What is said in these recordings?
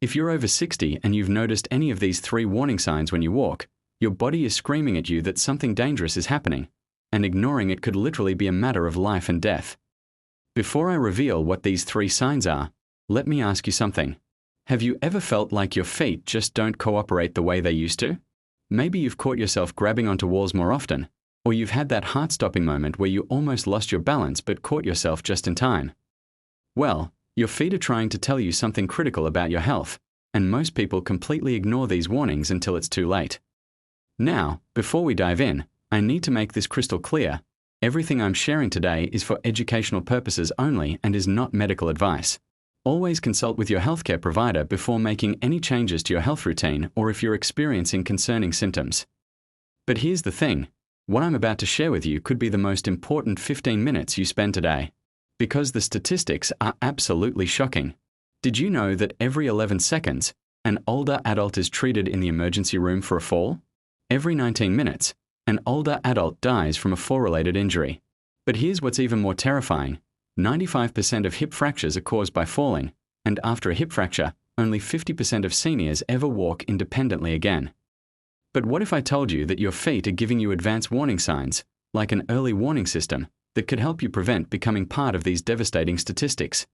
If you're over 60 and you've noticed any of these 3 warning signs when you walk, your body is screaming at you that something dangerous is happening, and ignoring it could literally be a matter of life and death. Before I reveal what these 3 signs are, let me ask you something. Have you ever felt like your feet just don't cooperate the way they used to? Maybe you've caught yourself grabbing onto walls more often, or you've had that heart-stopping moment where you almost lost your balance but caught yourself just in time. Well, your feet are trying to tell you something critical about your health, and most people completely ignore these warnings until it's too late. Now, before we dive in, I need to make this crystal clear. Everything I'm sharing today is for educational purposes only and is not medical advice. Always consult with your healthcare provider before making any changes to your health routine or if you're experiencing concerning symptoms. But here's the thing. What I'm about to share with you could be the most important 15 minutes you spend today, because the statistics are absolutely shocking. Did you know that every 11 seconds, an older adult is treated in the emergency room for a fall? Every 19 minutes, an older adult dies from a fall-related injury. But here's what's even more terrifying. 95% of hip fractures are caused by falling, and after a hip fracture, only 50% of seniors ever walk independently again. But what if I told you that your feet are giving you advance warning signs, like an early warning system, that could help you prevent becoming part of these devastating statistics?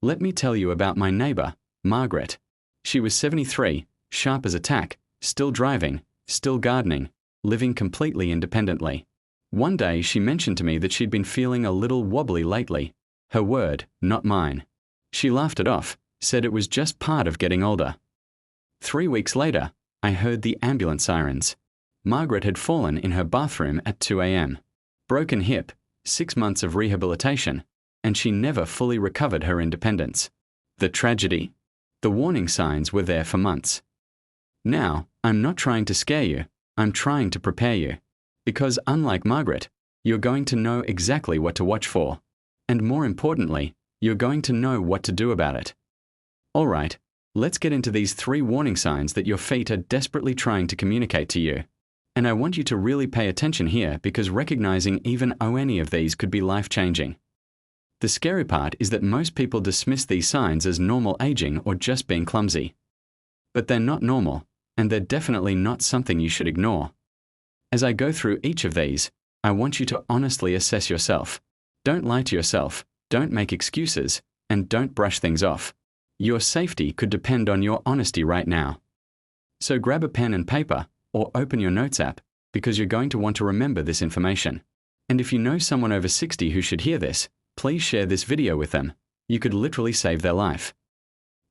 Let me tell you about my neighbor, Margaret. She was 73, sharp as a tack, still driving, still gardening, living completely independently. One day she mentioned to me that she'd been feeling a little wobbly lately. Her word, not mine. She laughed it off, said it was just part of getting older. 3 weeks later, I heard the ambulance sirens. Margaret had fallen in her bathroom at 2 a.m. Broken hip, 6 months of rehabilitation, and she never fully recovered her independence. The tragedy? The warning signs were there for months. Now, I'm not trying to scare you, I'm trying to prepare you. Because unlike Margaret, you're going to know exactly what to watch for. And more importantly, you're going to know what to do about it. All right, let's get into these 3 warning signs that your feet are desperately trying to communicate to you. And I want you to really pay attention here because recognizing even any of these could be life-changing. The scary part is that most people dismiss these signs as normal aging or just being clumsy. But they're not normal, and they're definitely not something you should ignore. As I go through each of these, I want you to honestly assess yourself. Don't lie to yourself, don't make excuses, and don't brush things off. Your safety could depend on your honesty right now. So grab a pen and paper, or open your notes app, because you're going to want to remember this information. And if you know someone over 60 who should hear this, please share this video with them. You could literally save their life.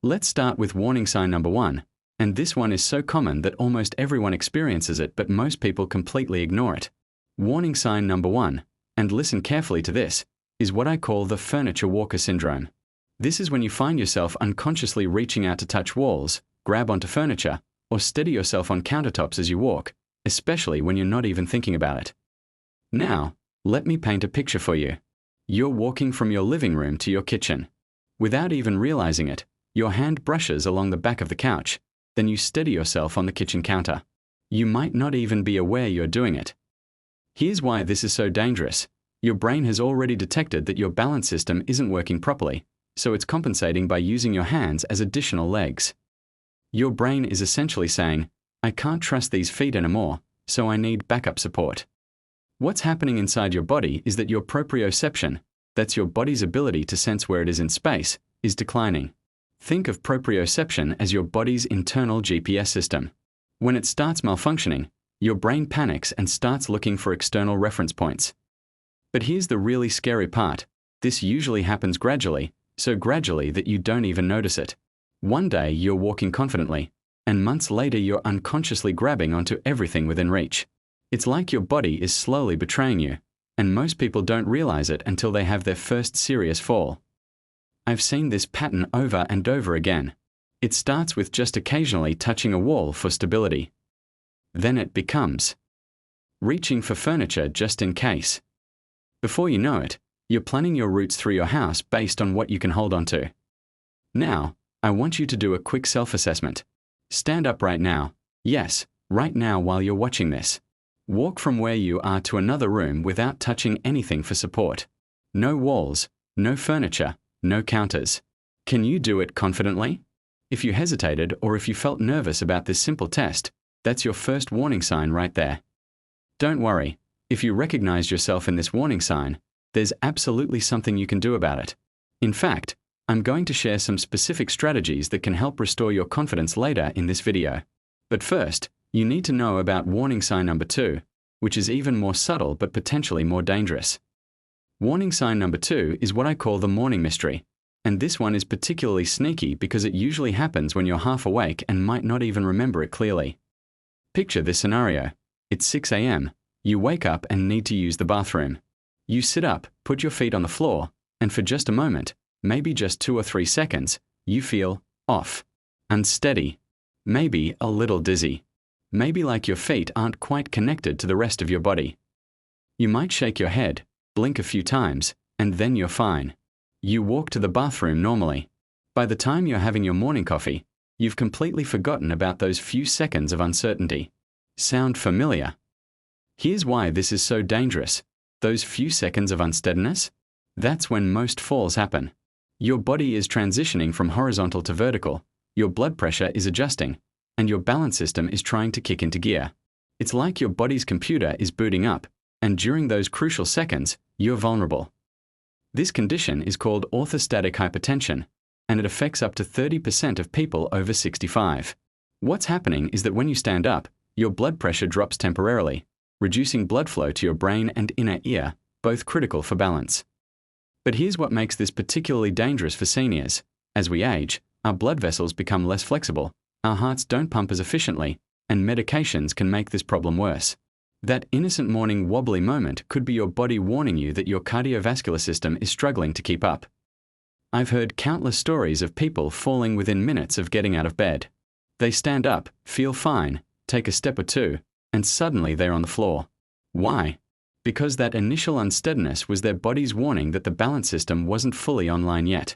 Let's start with warning sign number 1. And this one is so common that almost everyone experiences it, but most people completely ignore it. Warning sign number 1, and listen carefully to this, is what I call the furniture walker syndrome. This is when you find yourself unconsciously reaching out to touch walls, grab onto furniture, or steady yourself on countertops as you walk, especially when you're not even thinking about it. Now, let me paint a picture for you. You're walking from your living room to your kitchen. Without even realizing it, your hand brushes along the back of the couch. Then you steady yourself on the kitchen counter. You might not even be aware you're doing it. Here's why this is so dangerous. Your brain has already detected that your balance system isn't working properly, so it's compensating by using your hands as additional legs. Your brain is essentially saying, I can't trust these feet anymore, so I need backup support. What's happening inside your body is that your proprioception, that's your body's ability to sense where it is in space, is declining. Think of proprioception as your body's internal GPS system. When it starts malfunctioning, your brain panics and starts looking for external reference points. But here's the really scary part. This usually happens gradually, so gradually that you don't even notice it. One day you're walking confidently, and months later you're unconsciously grabbing onto everything within reach. It's like your body is slowly betraying you, and most people don't realize it until they have their first serious fall. I've seen this pattern over and over again. It starts with just occasionally touching a wall for stability. Then it becomes reaching for furniture just in case. Before you know it, you're planning your routes through your house based on what you can hold onto. Now, I want you to do a quick self-assessment. Stand up right now. Yes, right now while you're watching this. Walk from where you are to another room without touching anything for support. No walls, no furniture, no counters. Can you do it confidently? If you hesitated or if you felt nervous about this simple test, that's your first warning sign right there. Don't worry, if you recognize yourself in this warning sign, there's absolutely something you can do about it. In fact, I'm going to share some specific strategies that can help restore your confidence later in this video. But first, you need to know about warning sign number 2, which is even more subtle but potentially more dangerous. Warning sign number 2 is what I call the morning mystery, and this one is particularly sneaky because it usually happens when you're half awake and might not even remember it clearly. Picture this scenario. It's 6 a.m. You wake up and need to use the bathroom. You sit up, put your feet on the floor, and for just a moment, maybe just 2 or 3 seconds, you feel off, unsteady, maybe a little dizzy, maybe like your feet aren't quite connected to the rest of your body. You might shake your head, blink a few times, and then you're fine. You walk to the bathroom normally. By the time you're having your morning coffee, you've completely forgotten about those few seconds of uncertainty. Sound familiar? Here's why this is so dangerous. Those few seconds of unsteadiness? That's when most falls happen. Your body is transitioning from horizontal to vertical, your blood pressure is adjusting, and your balance system is trying to kick into gear. It's like your body's computer is booting up, and during those crucial seconds, you're vulnerable. This condition is called orthostatic hypotension, and it affects up to 30% of people over 65. What's happening is that when you stand up, your blood pressure drops temporarily, reducing blood flow to your brain and inner ear, both critical for balance. But here's what makes this particularly dangerous for seniors. As we age, our blood vessels become less flexible, our hearts don't pump as efficiently, and medications can make this problem worse. That innocent morning wobbly moment could be your body warning you that your cardiovascular system is struggling to keep up. I've heard countless stories of people falling within minutes of getting out of bed. They stand up, feel fine, take a step or two, and suddenly they're on the floor. Why? Because that initial unsteadiness was their body's warning that the balance system wasn't fully online yet.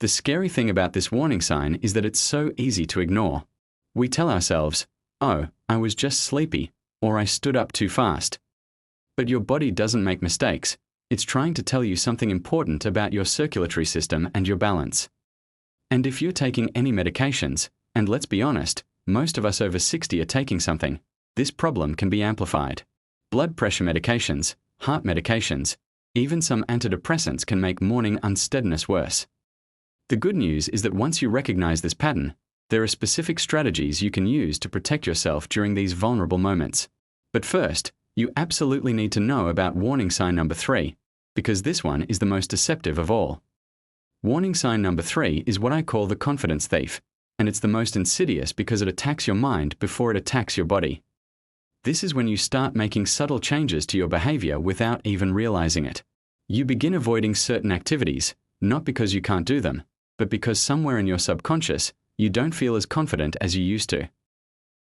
The scary thing about this warning sign is that it's so easy to ignore. We tell ourselves, "Oh, I was just sleepy," or "I stood up too fast." But your body doesn't make mistakes. It's trying to tell you something important about your circulatory system and your balance. And if you're taking any medications, and let's be honest, most of us over 60 are taking something, this problem can be amplified. Blood pressure medications, heart medications, even some antidepressants can make morning unsteadiness worse. The good news is that once you recognize this pattern, there are specific strategies you can use to protect yourself during these vulnerable moments. But first, you absolutely need to know about warning sign number 3, because this one is the most deceptive of all. Warning sign number 3 is what I call the confidence thief, and it's the most insidious because it attacks your mind before it attacks your body. This is when you start making subtle changes to your behavior without even realizing it. You begin avoiding certain activities, not because you can't do them, but because somewhere in your subconscious, you don't feel as confident as you used to.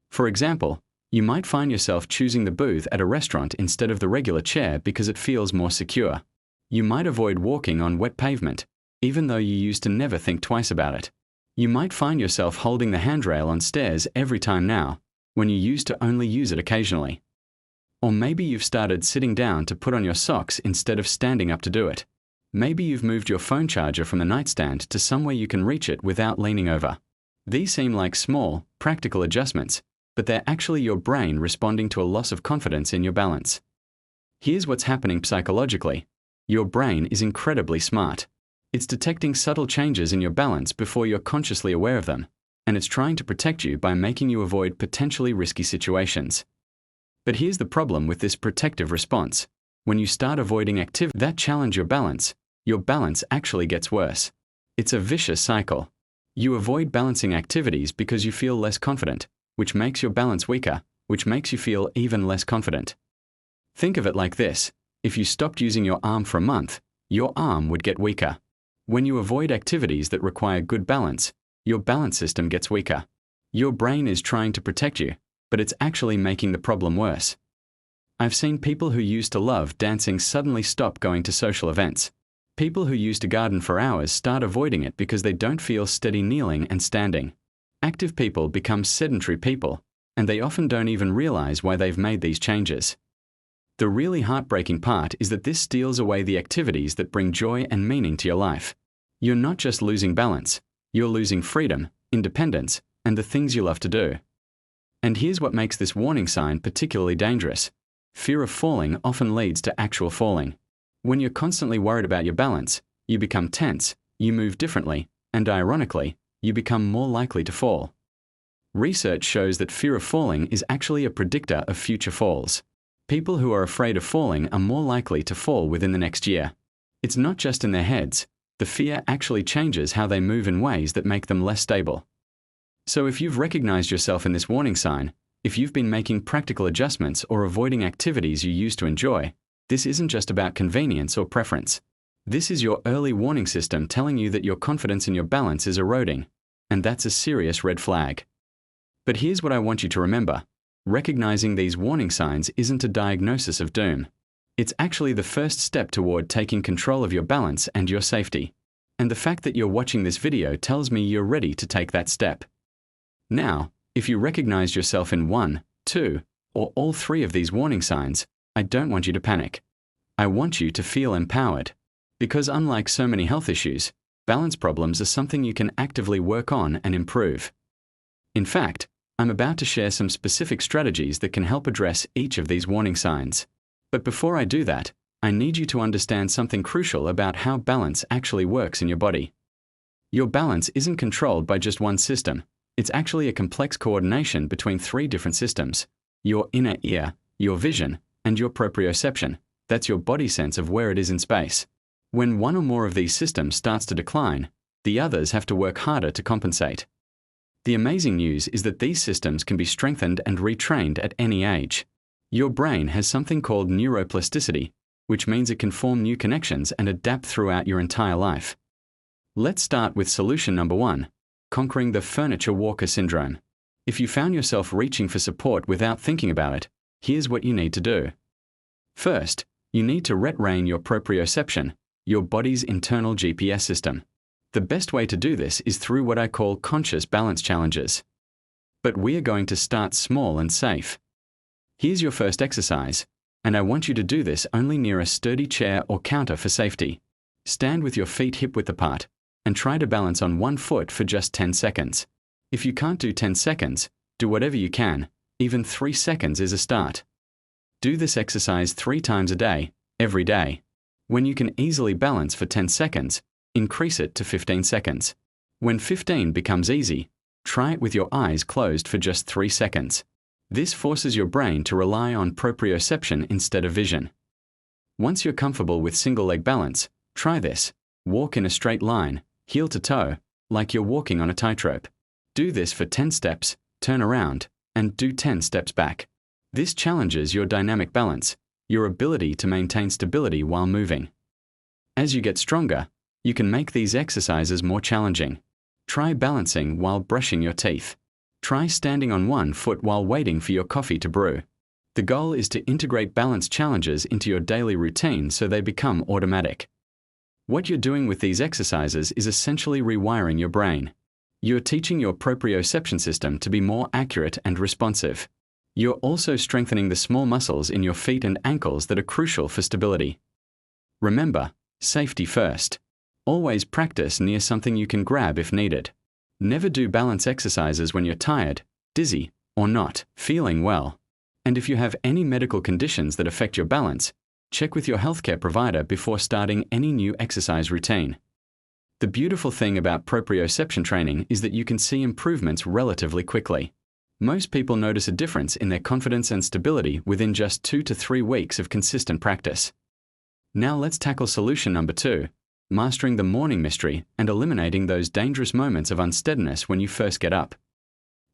For example, you might find yourself choosing the booth at a restaurant instead of the regular chair because it feels more secure. You might avoid walking on wet pavement, even though you used to never think twice about it. You might find yourself holding the handrail on stairs every time now, when you used to only use it occasionally. Or maybe you've started sitting down to put on your socks instead of standing up to do it. Maybe you've moved your phone charger from the nightstand to somewhere you can reach it without leaning over. These seem like small, practical adjustments, but they're actually your brain responding to a loss of confidence in your balance. Here's what's happening psychologically. Your brain is incredibly smart. It's detecting subtle changes in your balance before you're consciously aware of them, and it's trying to protect you by making you avoid potentially risky situations. But here's the problem with this protective response. When you start avoiding activities that challenge your balance actually gets worse. It's a vicious cycle. You avoid balancing activities because you feel less confident, which makes your balance weaker, which makes you feel even less confident. Think of it like this. If you stopped using your arm for a month, your arm would get weaker. When you avoid activities that require good balance, your balance system gets weaker. Your brain is trying to protect you, but it's actually making the problem worse. I've seen people who used to love dancing suddenly stop going to social events. People who used to garden for hours start avoiding it because they don't feel steady kneeling and standing. Active people become sedentary people, and they often don't even realize why they've made these changes. The really heartbreaking part is that this steals away the activities that bring joy and meaning to your life. You're not just losing balance, you're losing freedom, independence, and the things you love to do. And here's what makes this warning sign particularly dangerous. Fear of falling often leads to actual falling. When you're constantly worried about your balance, you become tense, you move differently, and ironically, you become more likely to fall. Research shows that fear of falling is actually a predictor of future falls. People who are afraid of falling are more likely to fall within the next year. It's not just in their heads. The fear actually changes how they move in ways that make them less stable. So if you've recognized yourself in this warning sign, if you've been making practical adjustments or avoiding activities you used to enjoy, this isn't just about convenience or preference. This is your early warning system telling you that your confidence in your balance is eroding, and that's a serious red flag. But here's what I want you to remember. Recognizing these warning signs isn't a diagnosis of doom. It's actually the first step toward taking control of your balance and your safety. And the fact that you're watching this video tells me you're ready to take that step. Now, if you recognize yourself in one, two, or all three of these warning signs, I don't want you to panic. I want you to feel empowered. Because unlike so many health issues, balance problems are something you can actively work on and improve. In fact, I'm about to share some specific strategies that can help address each of these warning signs. But before I do that, I need you to understand something crucial about how balance actually works in your body. Your balance isn't controlled by just one system. It's actually a complex coordination between three different systems: your inner ear, your vision, and your proprioception. That's your body sense of where it is in space. When one or more of these systems starts to decline, the others have to work harder to compensate. The amazing news is that these systems can be strengthened and retrained at any age. Your brain has something called neuroplasticity, which means it can form new connections and adapt throughout your entire life. Let's start with solution number 1, conquering the furniture walker syndrome. If you found yourself reaching for support without thinking about it, here's what you need to do. First, you need to retrain your proprioception, your body's internal GPS system. The best way to do this is through what I call conscious balance challenges. But we are going to start small and safe. Here's your first exercise, and I want you to do this only near a sturdy chair or counter for safety. Stand with your feet hip-width apart, and try to balance on one foot for just 10 seconds. If you can't do 10 seconds, do whatever you can. Even 3 seconds is a start. Do this exercise 3 times a day, every day. When you can easily balance for 10 seconds, increase it to 15 seconds. When 15 becomes easy, try it with your eyes closed for just 3 seconds. This forces your brain to rely on proprioception instead of vision. Once you're comfortable with single-leg balance, try this. Walk in a straight line, heel to toe, like you're walking on a tightrope. Do this for 10 steps, turn around, and do 10 steps back. This challenges your dynamic balance, your ability to maintain stability while moving. As you get stronger, you can make these exercises more challenging. Try balancing while brushing your teeth. Try standing on one foot while waiting for your coffee to brew. The goal is to integrate balance challenges into your daily routine so they become automatic. What you're doing with these exercises is essentially rewiring your brain. You're teaching your proprioception system to be more accurate and responsive. You're also strengthening the small muscles in your feet and ankles that are crucial for stability. Remember, safety first. Always practice near something you can grab if needed. Never do balance exercises when you're tired, dizzy, or not feeling well. And if you have any medical conditions that affect your balance, check with your healthcare provider before starting any new exercise routine. The beautiful thing about proprioception training is that you can see improvements relatively quickly. Most people notice a difference in their confidence and stability within just 2 to 3 weeks of consistent practice. Now let's tackle solution number 2, mastering the morning mystery and eliminating those dangerous moments of unsteadiness when you first get up.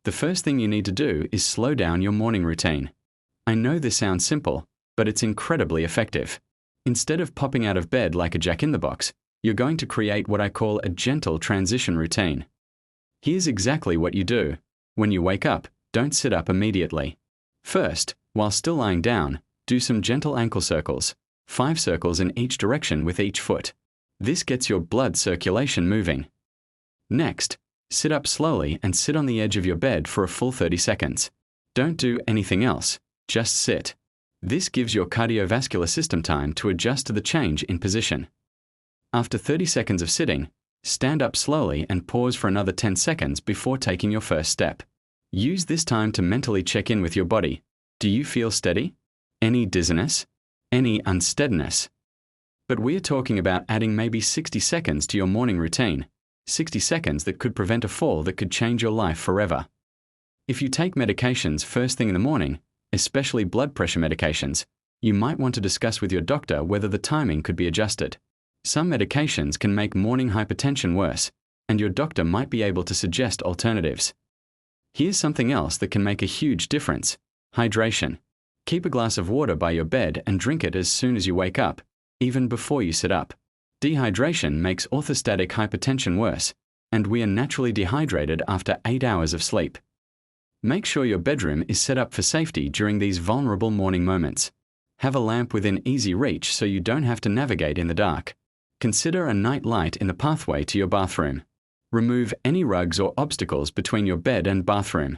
The first thing you need to do is slow down your morning routine. I know this sounds simple, but it's incredibly effective. Instead of popping out of bed like a jack-in-the-box, you're going to create what I call a gentle transition routine. Here's exactly what you do. When you wake up, don't sit up immediately. First, while still lying down, do some gentle ankle circles, 5 circles in each direction with each foot. This gets your blood circulation moving. Next, sit up slowly and sit on the edge of your bed for a full 30 seconds. Don't do anything else, just sit. This gives your cardiovascular system time to adjust to the change in position. After 30 seconds of sitting, Stand up slowly and pause for another 10 seconds before taking your first step. Use this time to mentally check in with your body. Do you feel steady? Any dizziness? Any unsteadiness? But we are talking about adding maybe 60 seconds to your morning routine. 60 seconds that could prevent a fall that could change your life forever. If you take medications first thing in the morning, especially blood pressure medications, you might want to discuss with your doctor whether the timing could be adjusted. Some medications can make morning hypertension worse, and your doctor might be able to suggest alternatives. Here's something else that can make a huge difference: hydration. Keep a glass of water by your bed and drink it as soon as you wake up, even before you sit up. Dehydration makes orthostatic hypertension worse, and we are naturally dehydrated after 8 hours of sleep. Make sure your bedroom is set up for safety during these vulnerable morning moments. Have a lamp within easy reach so you don't have to navigate in the dark. Consider a night light in the pathway to your bathroom. Remove any rugs or obstacles between your bed and bathroom.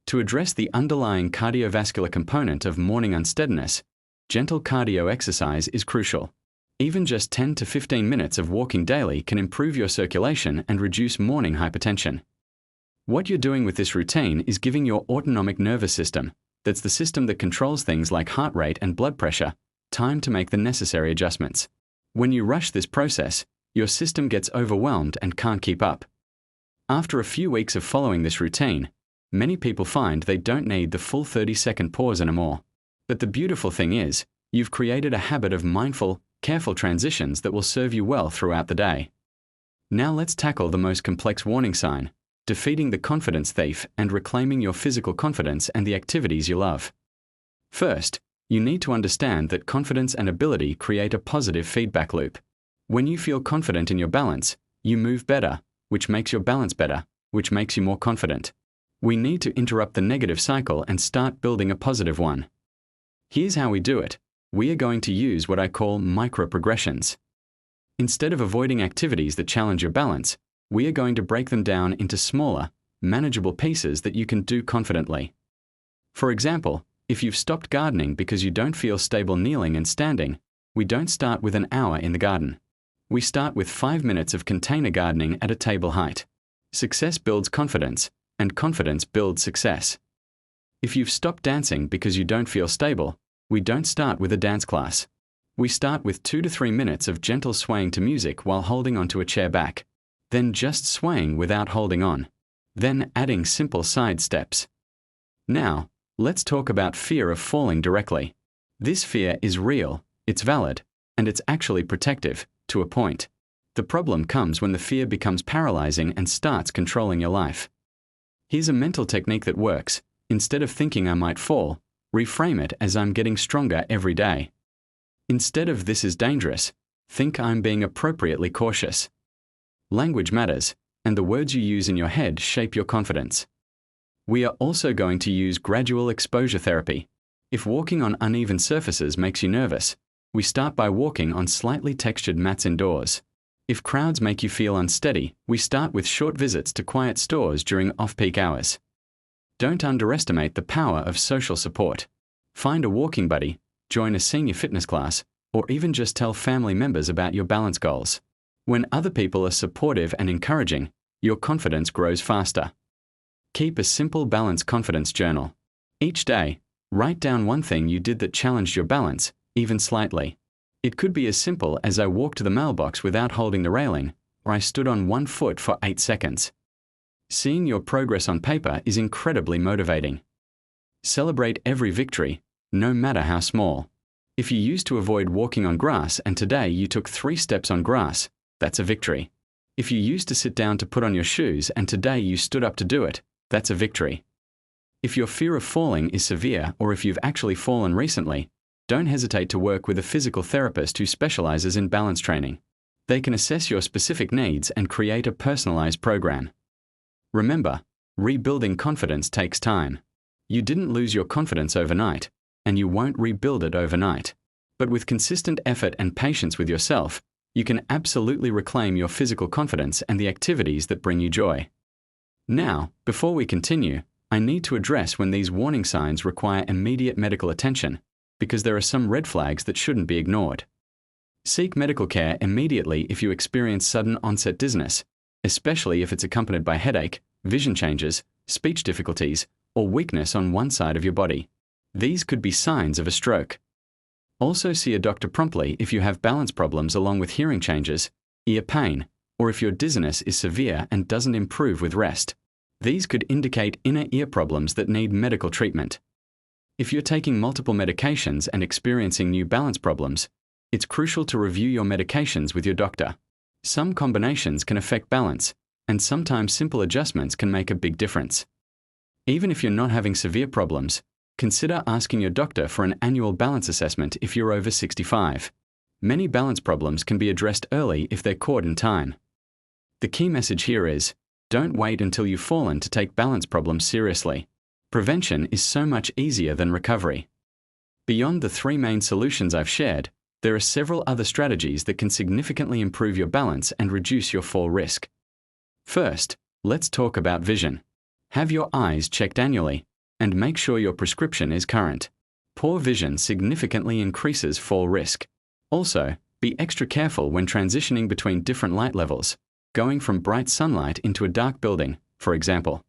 To address the underlying cardiovascular component of morning unsteadiness, gentle cardio exercise is crucial. Even just 10 to 15 minutes of walking daily can improve your circulation and reduce morning hypertension. What you're doing with this routine is giving your autonomic nervous system, that's the system that controls things like heart rate and blood pressure, time to make the necessary adjustments. When you rush this process, your system gets overwhelmed and can't keep up. After a few weeks of following this routine, many people find they don't need the full 30-second pause anymore. But the beautiful thing is, you've created a habit of mindful, careful transitions that will serve you well throughout the day. Now let's tackle the most complex warning sign: defeating the confidence thief and reclaiming your physical confidence and the activities you love. First, you need to understand that confidence and ability create a positive feedback loop. When you feel confident in your balance, you move better, which makes your balance better, which makes you more confident. We need to interrupt the negative cycle and start building a positive one. Here's how we do it. We are going to use what I call micro-progressions. Instead of avoiding activities that challenge your balance, we are going to break them down into smaller, manageable pieces that you can do confidently. For example, if you've stopped gardening because you don't feel stable kneeling and standing, we don't start with an hour in the garden. We start with 5 minutes of container gardening at a table height. Success builds confidence, and confidence builds success. If you've stopped dancing because you don't feel stable, we don't start with a dance class. We start with 2 to 3 minutes of gentle swaying to music while holding onto a chair back. Then just swaying without holding on. Then adding simple side steps. Now, let's talk about fear of falling directly. This fear is real, it's valid, and it's actually protective, to a point. The problem comes when the fear becomes paralyzing and starts controlling your life. Here's a mental technique that works. Instead of thinking I might fall, reframe it as I'm getting stronger every day. Instead of this is dangerous, think I'm being appropriately cautious. Language matters, and the words you use in your head shape your confidence. We are also going to use gradual exposure therapy. If walking on uneven surfaces makes you nervous, we start by walking on slightly textured mats indoors. If crowds make you feel unsteady, we start with short visits to quiet stores during off-peak hours. Don't underestimate the power of social support. Find a walking buddy, join a senior fitness class, or even just tell family members about your balance goals. When other people are supportive and encouraging, your confidence grows faster. Keep a simple balance confidence journal. Each day, write down one thing you did that challenged your balance, even slightly. It could be as simple as I walked to the mailbox without holding the railing, or I stood on one foot for 8 seconds. Seeing your progress on paper is incredibly motivating. Celebrate every victory, no matter how small. If you used to avoid walking on grass and today you took 3 steps on grass, that's a victory. If you used to sit down to put on your shoes and today you stood up to do it, that's a victory. If your fear of falling is severe or if you've actually fallen recently, don't hesitate to work with a physical therapist who specializes in balance training. They can assess your specific needs and create a personalized program. Remember, rebuilding confidence takes time. You didn't lose your confidence overnight, and you won't rebuild it overnight. But with consistent effort and patience with yourself, you can absolutely reclaim your physical confidence and the activities that bring you joy. Now, before we continue, I need to address when these warning signs require immediate medical attention, because there are some red flags that shouldn't be ignored. Seek medical care immediately if you experience sudden onset dizziness, especially if it's accompanied by headache, vision changes, speech difficulties, or weakness on one side of your body. These could be signs of a stroke. Also see a doctor promptly if you have balance problems along with hearing changes, ear pain, or if your dizziness is severe and doesn't improve with rest. These could indicate inner ear problems that need medical treatment. If you're taking multiple medications and experiencing new balance problems, it's crucial to review your medications with your doctor. Some combinations can affect balance, and sometimes simple adjustments can make a big difference. Even if you're not having severe problems, consider asking your doctor for an annual balance assessment if you're over 65. Many balance problems can be addressed early if they're caught in time. The key message here is, don't wait until you've fallen to take balance problems seriously. Prevention is so much easier than recovery. Beyond the 3 main solutions I've shared, there are several other strategies that can significantly improve your balance and reduce your fall risk. First, let's talk about vision. Have your eyes checked annually, and make sure your prescription is current. Poor vision significantly increases fall risk. Also, be extra careful when transitioning between different light levels, going from bright sunlight into a dark building, for example.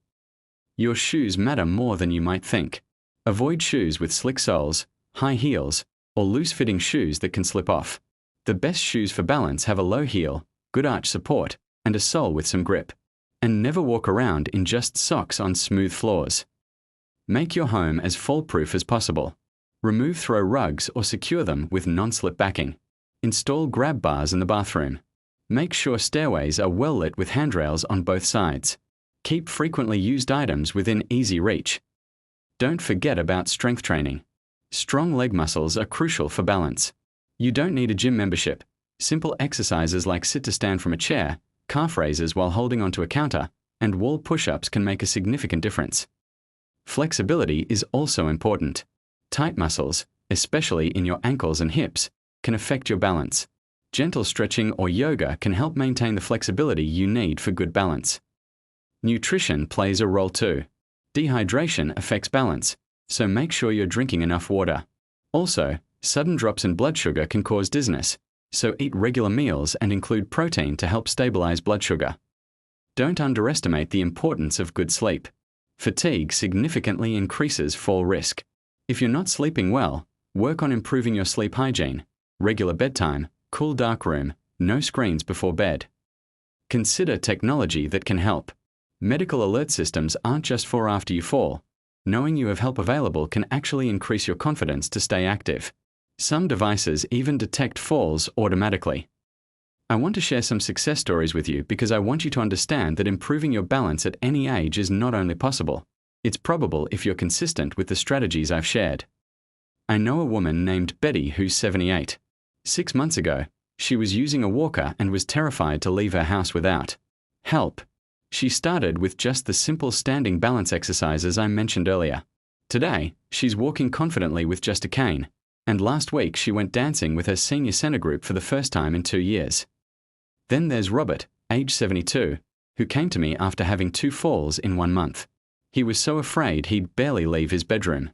Your shoes matter more than you might think. Avoid shoes with slick soles, high heels, or loose-fitting shoes that can slip off. The best shoes for balance have a low heel, good arch support, and a sole with some grip. And never walk around in just socks on smooth floors. Make your home as fall-proof as possible. Remove throw rugs or secure them with non-slip backing. Install grab bars in the bathroom. Make sure stairways are well lit with handrails on both sides. Keep frequently used items within easy reach. Don't forget about strength training. Strong leg muscles are crucial for balance. You don't need a gym membership. Simple exercises like sit to stand from a chair, calf raises while holding onto a counter, and wall push-ups can make a significant difference. Flexibility is also important. Tight muscles, especially in your ankles and hips, can affect your balance. Gentle stretching or yoga can help maintain the flexibility you need for good balance. Nutrition plays a role too. Dehydration affects balance, so make sure you're drinking enough water. Also, sudden drops in blood sugar can cause dizziness, so eat regular meals and include protein to help stabilize blood sugar. Don't underestimate the importance of good sleep. Fatigue significantly increases fall risk. If you're not sleeping well, work on improving your sleep hygiene, regular bedtime, cool dark room, no screens before bed. Consider technology that can help. Medical alert systems aren't just for after you fall. Knowing you have help available can actually increase your confidence to stay active. Some devices even detect falls automatically. I want to share some success stories with you because I want you to understand that improving your balance at any age is not only possible, it's probable if you're consistent with the strategies I've shared. I know a woman named Betty who's 78. 6 months ago, she was using a walker and was terrified to leave her house without help. She started with just the simple standing balance exercises I mentioned earlier. Today, she's walking confidently with just a cane, and last week she went dancing with her senior center group for the first time in 2 years. Then there's Robert, age 72, who came to me after having 2 falls in 1 month. He was so afraid he'd barely leave his bedroom.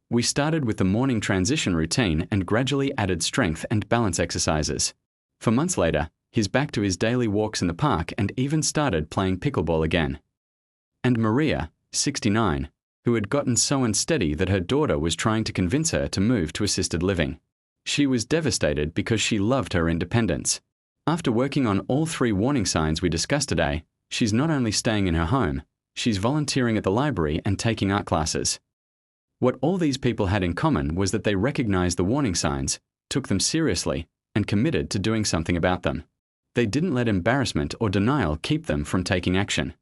We started with the morning transition routine and gradually added strength and balance exercises. For months later, he's back to his daily walks in the park and even started playing pickleball again. And Maria, 69, who had gotten so unsteady that her daughter was trying to convince her to move to assisted living. She was devastated because she loved her independence. After working on all 3 warning signs we discussed today, she's not only staying in her home, she's volunteering at the library and taking art classes. What all these people had in common was that they recognized the warning signs, took them seriously, and committed to doing something about them. They didn't let embarrassment or denial keep them from taking action.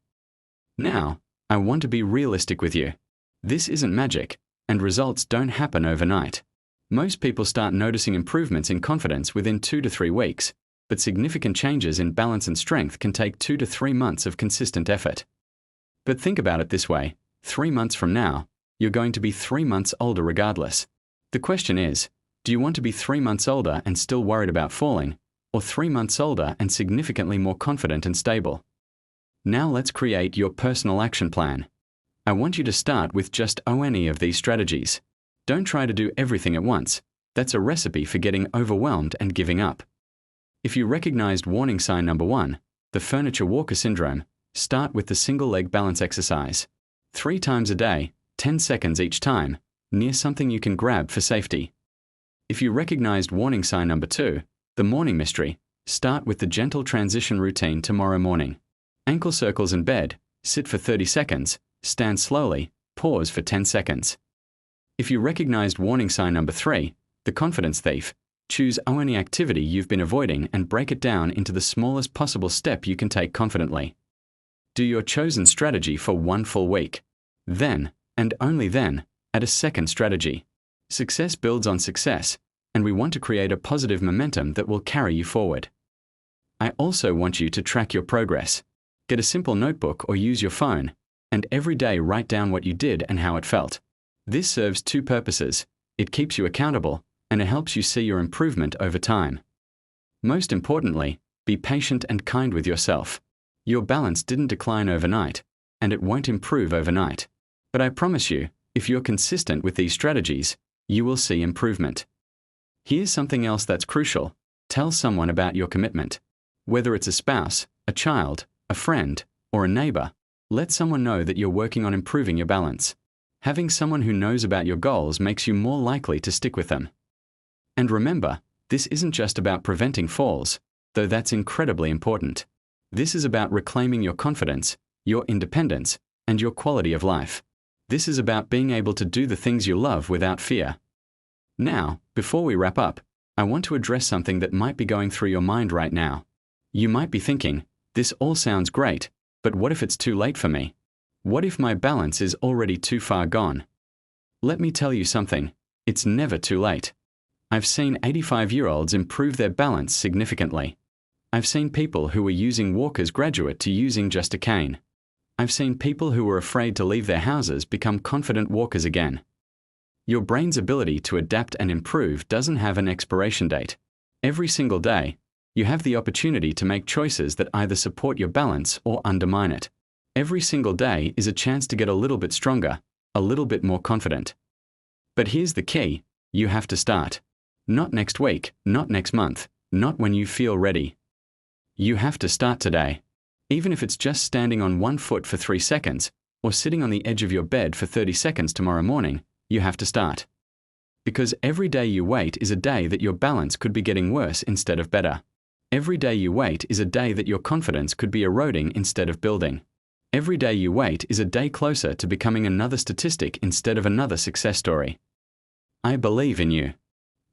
Now, I want to be realistic with you. This isn't magic, and results don't happen overnight. Most people start noticing improvements in confidence within 2 to 3 weeks, but significant changes in balance and strength can take 2 to 3 months of consistent effort. But think about it this way, 3 months from now, you're going to be 3 months older regardless. The question is, do you want to be 3 months older and still worried about falling, or 3 months older and significantly more confident and stable? Now let's create your personal action plan. I want you to start with just any of these strategies. Don't try to do everything at once. That's a recipe for getting overwhelmed and giving up. If you recognized warning sign number 1, the furniture walker syndrome, start with the single leg balance exercise. 3 times a day, 10 seconds each time, near something you can grab for safety. If you recognized warning sign number 2, the morning mystery, start with the gentle transition routine tomorrow morning. Ankle circles in bed, sit for 30 seconds, stand slowly, pause for 10 seconds. If you recognized warning sign number 3, the confidence thief, choose any activity you've been avoiding and break it down into the smallest possible step you can take confidently. Do your chosen strategy for 1 full week. Then, and only then, add a second strategy. Success builds on success, and we want to create a positive momentum that will carry you forward. I also want you to track your progress. Get a simple notebook or use your phone, and every day write down what you did and how it felt. This serves 2 purposes. It keeps you accountable, and it helps you see your improvement over time. Most importantly, be patient and kind with yourself. Your balance didn't decline overnight, and it won't improve overnight. But I promise you, if you're consistent with these strategies, you will see improvement. Here's something else that's crucial. Tell someone about your commitment. Whether it's a spouse, a child, a friend, or a neighbor, let someone know that you're working on improving your balance. Having someone who knows about your goals makes you more likely to stick with them. And remember, this isn't just about preventing falls, though that's incredibly important. This is about reclaiming your confidence, your independence, and your quality of life. This is about being able to do the things you love without fear. Now, before we wrap up, I want to address something that might be going through your mind right now. You might be thinking, this all sounds great, but what if it's too late for me? What if my balance is already too far gone? Let me tell you something, it's never too late. I've seen 85-year-olds improve their balance significantly. I've seen people who were using walkers graduate to using just a cane. I've seen people who were afraid to leave their houses become confident walkers again. Your brain's ability to adapt and improve doesn't have an expiration date. Every single day, you have the opportunity to make choices that either support your balance or undermine it. Every single day is a chance to get a little bit stronger, a little bit more confident. But here's the key, you have to start. Not next week, not next month, not when you feel ready. You have to start today. Even if it's just standing on 1 foot for 3 seconds, or sitting on the edge of your bed for 30 seconds tomorrow morning, you have to start. Because every day you wait is a day that your balance could be getting worse instead of better. Every day you wait is a day that your confidence could be eroding instead of building. Every day you wait is a day closer to becoming another statistic instead of another success story. I believe in you.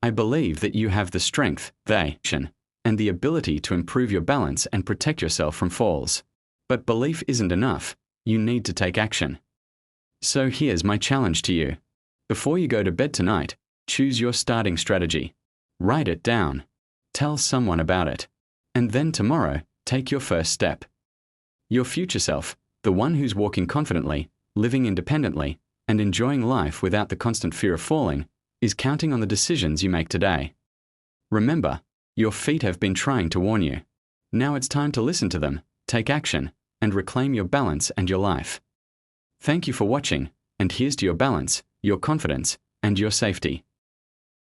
I believe that you have the strength, and the ability to improve your balance and protect yourself from falls. But belief isn't enough. You need to take action. So here's my challenge to you. Before you go to bed tonight, choose your starting strategy. Write it down. Tell someone about it. And then tomorrow, take your first step. Your future self, the one who's walking confidently, living independently, and enjoying life without the constant fear of falling, is counting on the decisions you make today. Remember, your feet have been trying to warn you. Now it's time to listen to them, take action, and reclaim your balance and your life. Thank you for watching, and here's to your balance, your confidence, and your safety.